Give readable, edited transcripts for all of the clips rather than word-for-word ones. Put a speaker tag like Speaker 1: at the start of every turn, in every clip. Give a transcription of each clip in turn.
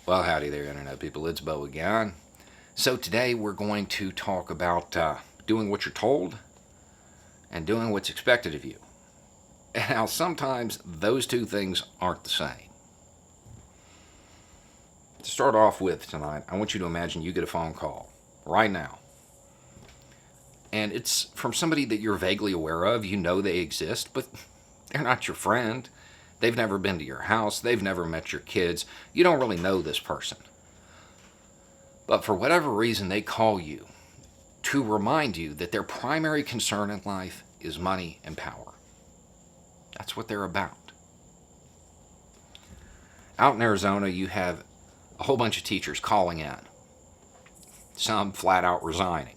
Speaker 1: Well, howdy there, Internet people. It's Bo again. So, today we're going to talk about doing what you're told and doing what's expected of you. And how sometimes those two things aren't the same. To start off with tonight, I want you to imagine you get a phone call right now. And it's from somebody that you're vaguely aware of. You know they exist, but they're not your friend. They've never been to your house. They've never met your kids. You don't really know this person. But for whatever reason, they call you to remind you that their primary concern in life is money and power. That's what they're about. Out in Arizona, you have a whole bunch of teachers calling in, some flat out resigning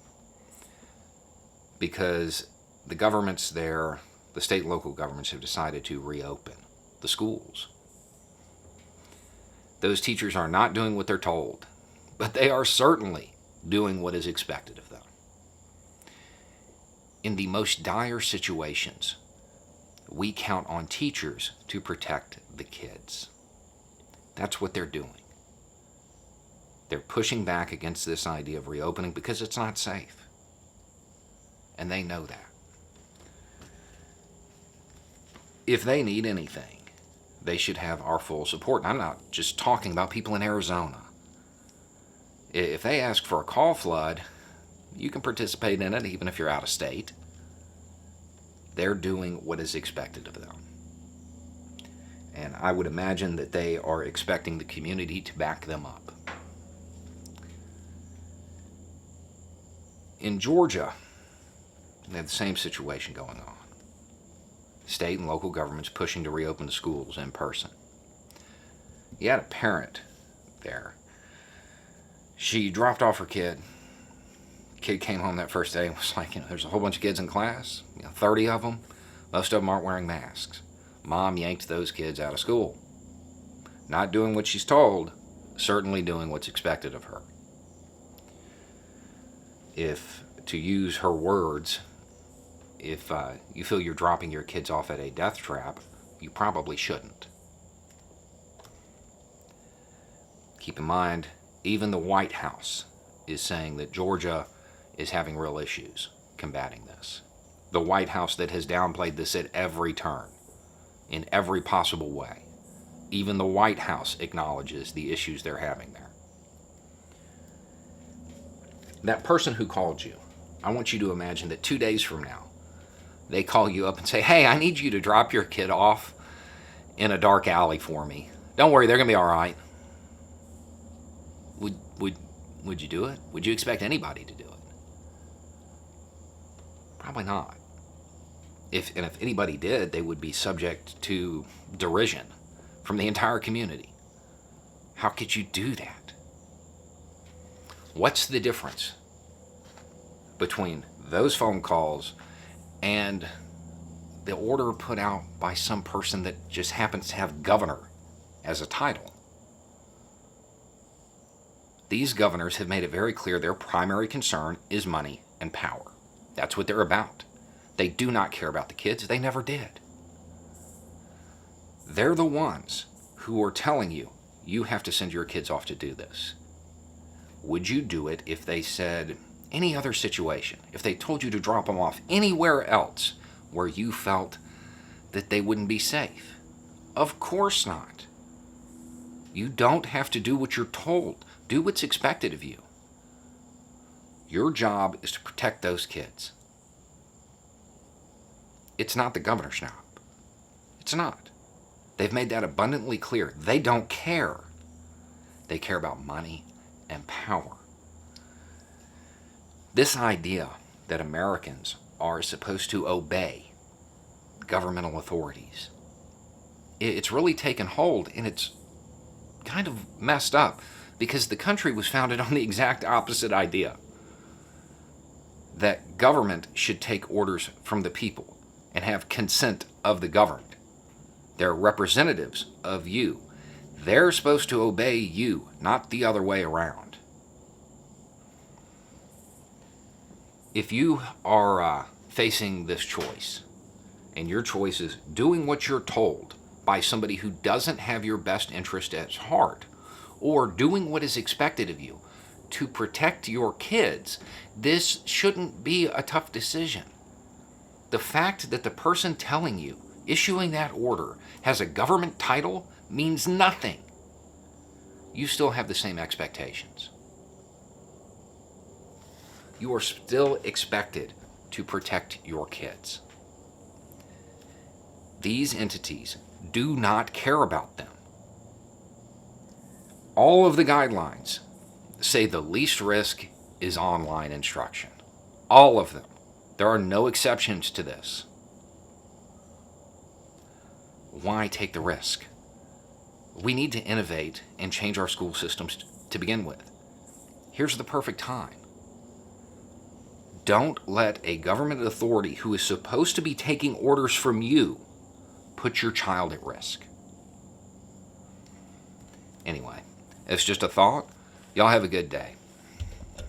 Speaker 1: because the governments there, the state and local governments, have decided to reopen the schools. Those teachers are not doing what they're told, but they are certainly doing what is expected of them. In the most dire situations, we count on teachers to protect the kids. That's what they're doing. They're pushing back against this idea of reopening because it's not safe. And they know that. If they need anything, they should have our full support. And I'm not just talking about people in Arizona. If they ask for a call flood, you can participate in it even if you're out of state. They're doing what is expected of them. And I would imagine that they are expecting the community to back them up. In Georgia, they have the same situation going on. State and local governments pushing to reopen the schools in person. You had a parent there. She dropped off her kid. Kid came home that first day and was like, there's a whole bunch of kids in class, 30 of them. Most of them aren't wearing masks. Mom yanked those kids out of school. Not doing what she's told, certainly doing what's expected of her. If, to use her words, if you feel you're dropping your kids off at a death trap, you probably shouldn't. Keep in mind, even the White House is saying that Georgia is having real issues combating this. The White House that has downplayed this at every turn, in every possible way. Even the White House acknowledges the issues they're having there. That person who called you, I want you to imagine that 2 days from now, they call you up and say, hey, I need you to drop your kid off in a dark alley for me. Don't worry, they're going to be all right. Would you do it? Would you expect anybody to do it? Probably not. If anybody did, they would be subject to derision from the entire community. How could you do that? What's the difference between those phone calls and the order put out by some person that just happens to have governor as a title? These governors have made it very clear their primary concern is money and power. That's what they're about. They do not care about the kids. They never did. They're the ones who are telling you, you have to send your kids off to do this. Would you do it if they said any other situation, if they told you to drop them off anywhere else where you felt that they wouldn't be safe? Of course not. You don't have to do what you're told. Do what's expected of you. Your job is to protect those kids. It's not the governor's job. It's not. They've made that abundantly clear. They don't care. They care about money and power. This idea that Americans are supposed to obey governmental authorities, it's really taken hold, and it's kind of messed up because the country was founded on the exact opposite idea. That government should take orders from the people and have consent of the governed. They're representatives of you. They're supposed to obey you, not the other way around. If you are facing this choice, and your choice is doing what you're told by somebody who doesn't have your best interest at heart, or doing what is expected of you to protect your kids, this shouldn't be a tough decision. The fact that the person telling you, issuing that order, has a government title means nothing. You still have the same expectations. You are still expected to protect your kids. These entities do not care about them. All of the guidelines say the least risk is online instruction. All of them. There are no exceptions to this. Why take the risk? We need to innovate and change our school systems to begin with. Here's the perfect time. Don't let a government authority who is supposed to be taking orders from you put your child at risk. Anyway, it's just a thought. Y'all have a good day.